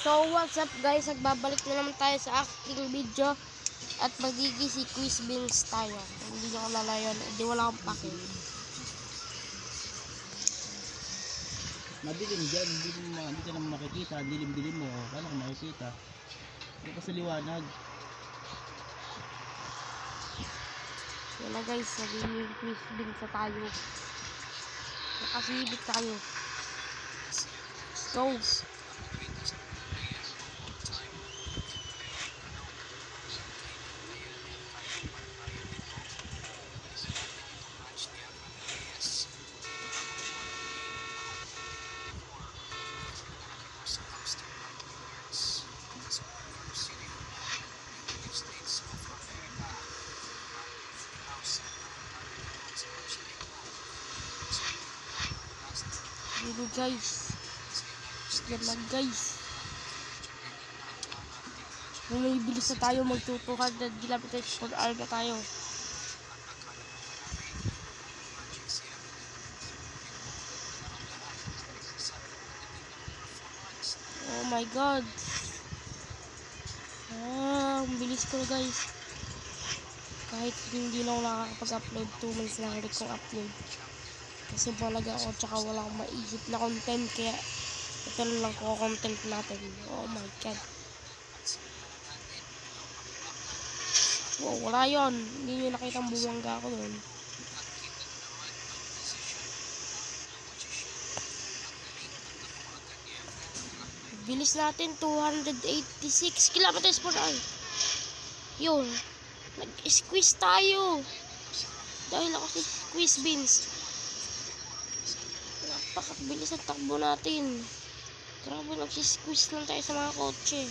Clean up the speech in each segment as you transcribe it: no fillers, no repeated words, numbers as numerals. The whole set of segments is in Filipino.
So what's up guys, nagbabalik na naman tayo sa aking video at magiging si Quiz Beans tayo. Kung hindi nyo kalala yun, hindi wala akong pake. Madilim dyan, hindi ka naman makikita, dilim-dilim mo, paano ka makikita? Hindi ka sa liwanag. Yan na guys, magiging Quiz Beans na tayo. Nakasilip tayo. Let's go! Dito guys, yan lang guys. May bilis na tayo, mag 200 kilometers per hour na tayo. Oh my god, ang bilis ko guys. Kahit hindi na ako nakakapag-upload, 2 months na ulit kong upload. Kasi balaga ako, tsaka wala akong maisip na content, kaya ito lang ko content natin. Oh my god. Wow, wala yun. Hindi nyo nakita ang bumangga ako doon. Bilis natin, 286 kilometers per hour. Yun. Nag-squeeze tayo. Dahil ako si Quiz Beans. Napakabilis ang takbo natin. Grabe, nag-squeeze lang tayo sa mga kotse.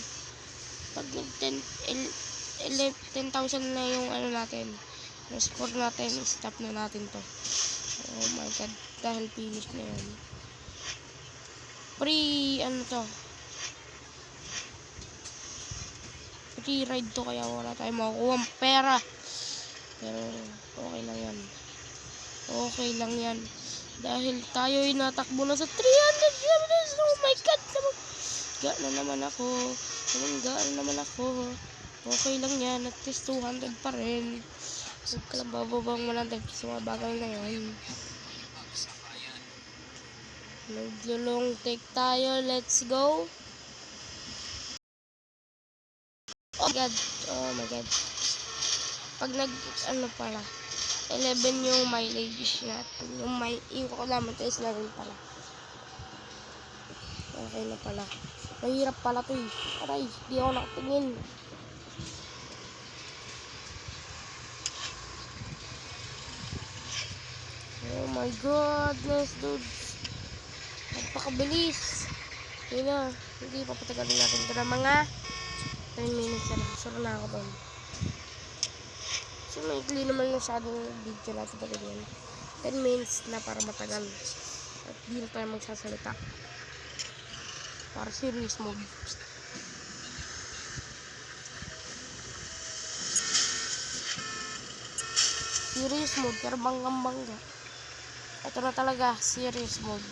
Pag 10,000 na yung ano natin, yung score natin, stop na natin to. Oh my god, dahil finish na yun. Ano to, free ride to, kaya wala tayong makukuha ang pera. Pero okay lang yan. Okay lang yan. Dahil tayo ay natakbo na sa 300 kilometers. Oh my god, namangga na naman ako. Okay lang yan, at least 200 pa rin. Huwag ka lang bababang 100 sa mga bagay na yan. Nag-long take tayo, let's go. Oh my god. Pag pala, 11 yung mileage natin. Yung kilometers na rin pala. Okay na pala. Mahirap pala to eh. Aray, di ako nakatingin. Oh my goodness, dude. Napakabilis. Yun na. Hindi pa patagalin natin ito na mga 10 minutes na lang. Sure na ako doon. So, maikli naman masyadong video natin pa rin yan. 10 minutes na para matagal. At di na tayo magsasalita. Para serious mode. Serious mode, pero banggang-bangga. Ito na talaga, serious mode.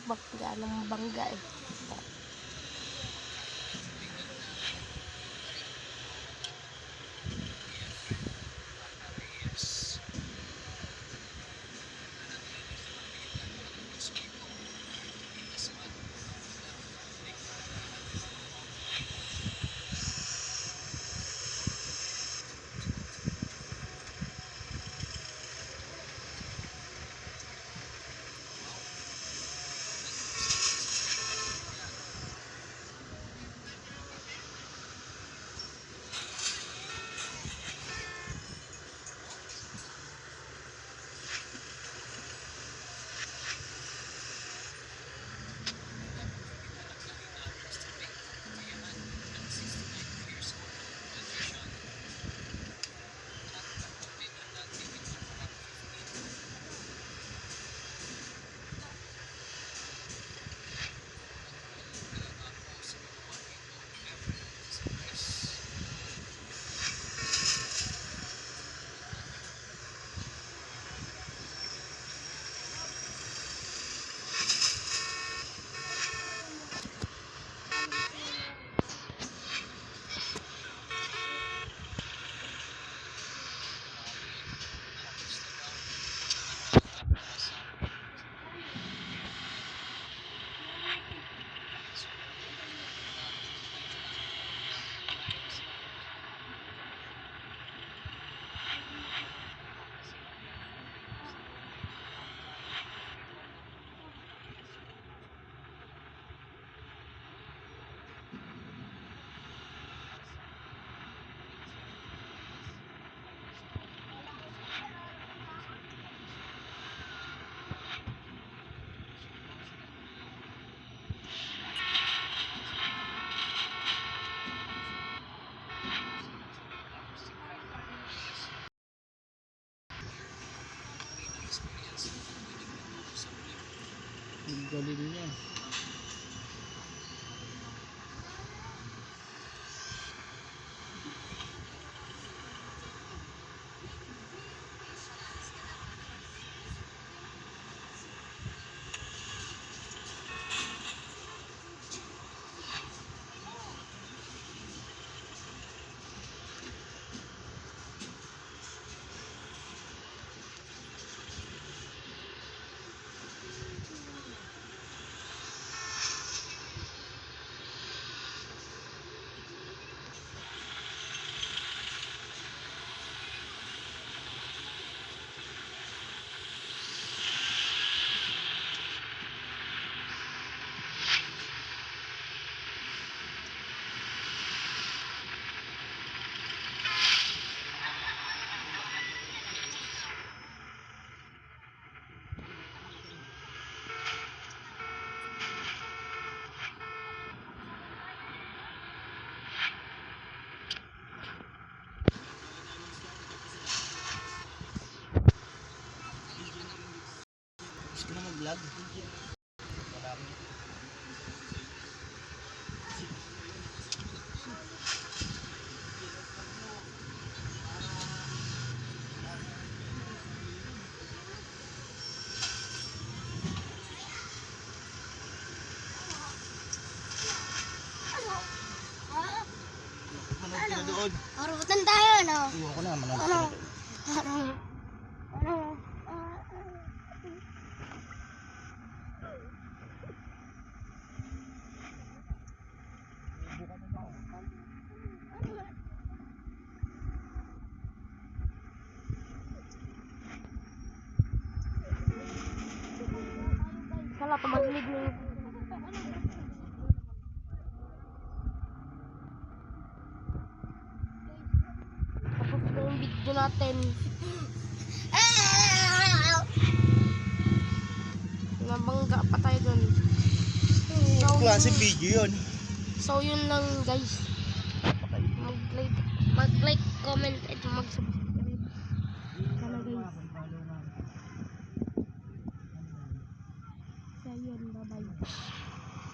bangga ng bangga eh. Ang galing niya. Gusto na mag-vlog? Marami. Manood ka na doon. Harutan tayo, no? Ayoko na, manood ka Ano? na. Ano? Ano? Wala pa maglig na yun. Tapos na yung video natin. Nabangga pa tayo dun. Klase video yun. So yun lang guys. Mag-like, comment, at mag-subscribe.